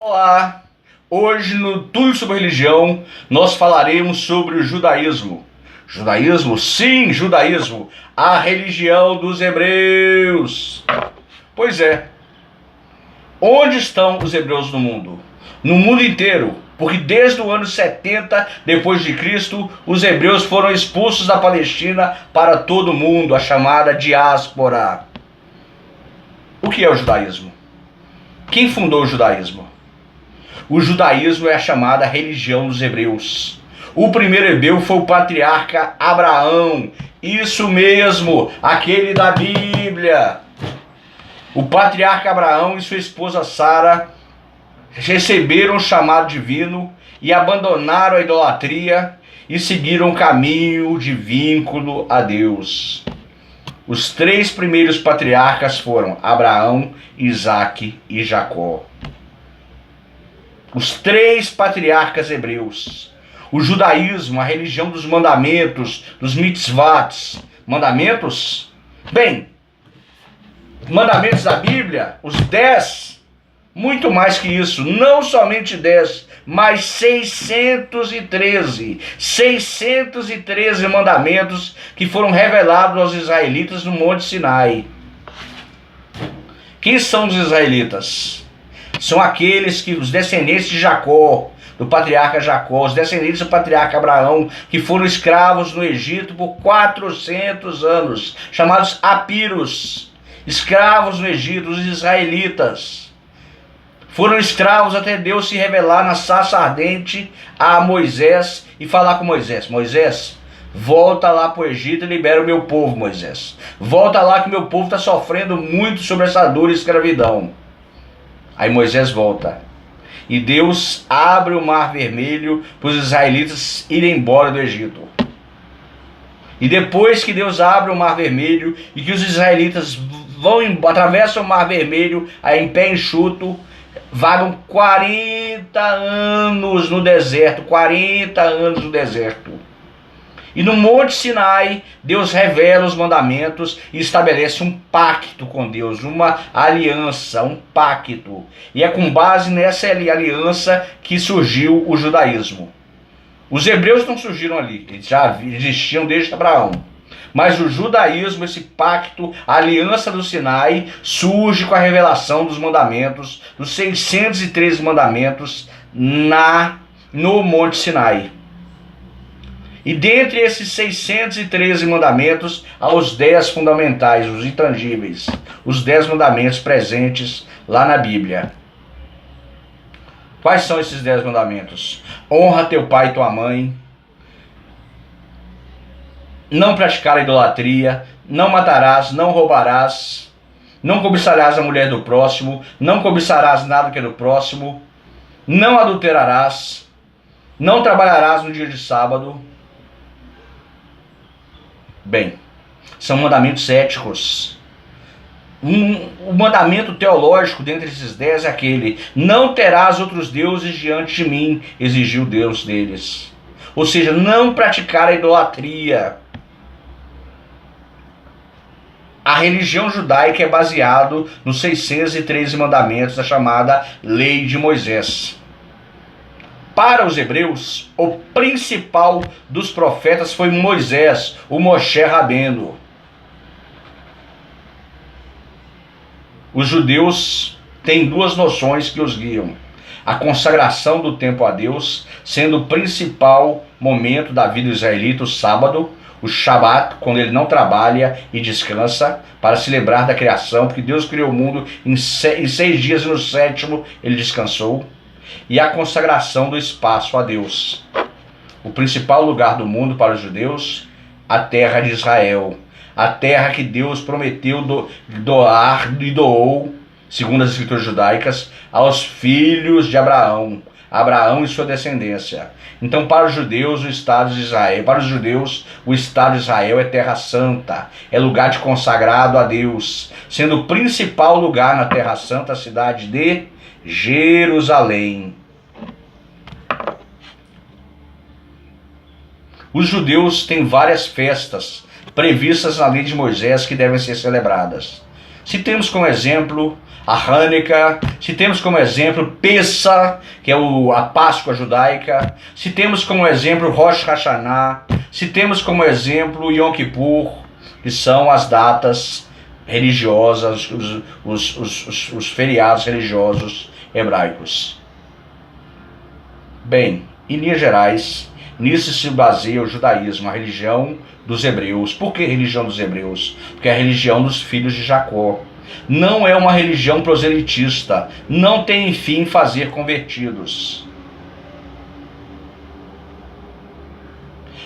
Olá! Hoje no Tudo sobre Religião nós falaremos sobre o judaísmo. Judaísmo? Sim, judaísmo! A religião dos hebreus! Pois é, onde estão os hebreus no mundo? No mundo inteiro, porque desde o ano 70 depois de Cristo, os hebreus foram expulsos da Palestina para todo o mundo, a chamada diáspora. O que é o judaísmo? Quem fundou o judaísmo? O judaísmo é a chamada religião dos hebreus. O primeiro hebreu foi o patriarca Abraão. Isso mesmo, aquele da Bíblia. O patriarca Abraão e sua esposa Sara receberam o chamado divino e abandonaram a idolatria e seguiram o caminho de vínculo a Deus. Os três primeiros patriarcas foram Abraão, Isaque e Jacó. Os três patriarcas hebreus. O judaísmo, a religião dos mandamentos, dos mitzvahs. Mandamentos? Bem, mandamentos da Bíblia, os 10, muito mais que isso, não somente 10, mas 613. 613 mandamentos que foram revelados aos israelitas no Monte Sinai. Quem são os israelitas? São aqueles que, os descendentes de Jacó, do patriarca Jacó, os descendentes do patriarca Abraão, que foram escravos no Egito por 400 anos, chamados apiros, escravos no Egito, os israelitas. Foram escravos até Deus se revelar na sarça ardente a Moisés e falar com Moisés: Moisés, volta lá para o Egito e libera o meu povo, Moisés. Volta lá que meu povo está sofrendo muito sobre essa dor e escravidão. Aí Moisés volta. E Deus abre o mar vermelho para os israelitas irem embora do Egito. E depois que Deus abre o mar vermelho e que os israelitas atravessam o mar vermelho aí em pé enxuto, vagam 40 anos no deserto. 40 anos no deserto. E no Monte Sinai, Deus revela os mandamentos e estabelece um pacto com Deus, uma aliança, um pacto. E é com base nessa aliança que surgiu o judaísmo. Os hebreus não surgiram ali, eles já existiam desde Abraão. Mas o judaísmo, esse pacto, a aliança do Sinai, surge com a revelação dos mandamentos, dos 613 mandamentos no Monte Sinai. E dentre esses 613 mandamentos, há os 10 fundamentais, os intangíveis, os 10 mandamentos presentes lá na Bíblia. Quais são esses 10 mandamentos? Honra teu pai e tua mãe, não praticar a idolatria, não matarás, não roubarás, não cobiçarás a mulher do próximo, não cobiçarás nada que é do próximo, não adulterarás, não trabalharás no dia de sábado. Bem, são mandamentos éticos. O mandamento teológico dentre esses 10 é aquele: não terás outros deuses diante de mim, exigiu Deus deles. Ou seja, não praticar a idolatria. A religião judaica é baseada nos 613 mandamentos da chamada Lei de Moisés. Para os hebreus, o principal dos profetas foi Moisés, o Moshe Rabbeinu. Os judeus têm duas noções que os guiam: a consagração do tempo a Deus, sendo o principal momento da vida israelita, o sábado, o Shabat, quando ele não trabalha e descansa, para se lembrar da criação, porque Deus criou o mundo em 6 dias e no 7º ele descansou. E a consagração do espaço a Deus. O principal lugar do mundo para os judeus, a terra de Israel. A terra que Deus prometeu doar e doou, segundo as escrituras judaicas, aos filhos de Abraão. Abraão e sua descendência. Então, para os judeus, o Estado de Israel, para os judeus, o Estado de Israel é terra santa, é lugar de consagrado a Deus, sendo o principal lugar na terra santa a cidade de Jerusalém. Os judeus têm várias festas previstas na lei de Moisés que devem ser celebradas. Se temos como exemplo a Hânukkah, se temos como exemplo Pessah, que é a Páscoa judaica, se temos como exemplo Rosh Hashanah, se temos como exemplo Yom Kippur, que são as datas religiosas, os feriados religiosos hebraicos. Bem, em linhas gerais, nisso se baseia o judaísmo, a religião dos hebreus. Por que religião dos hebreus? Porque é a religião dos filhos de Jacó. Não é uma religião proselitista, não tem fim fazer convertidos.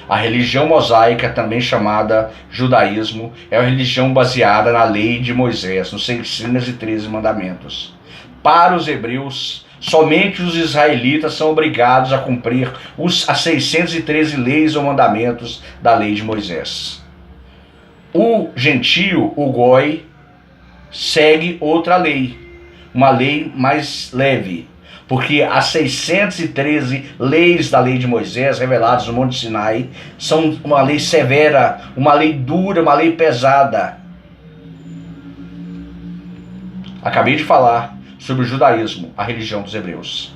A religião mosaica, também chamada judaísmo, é uma religião baseada na lei de Moisés, nos 613 mandamentos. Para os hebreus, somente os israelitas são obrigados a cumprir as 613 leis ou mandamentos da lei de Moisés. O gentio, o goi, segue outra lei, uma lei mais leve, porque as 613 leis da lei de Moisés reveladas no Monte Sinai são uma lei severa, uma lei dura, uma lei pesada. Acabei de falar sobre o judaísmo, a religião dos hebreus.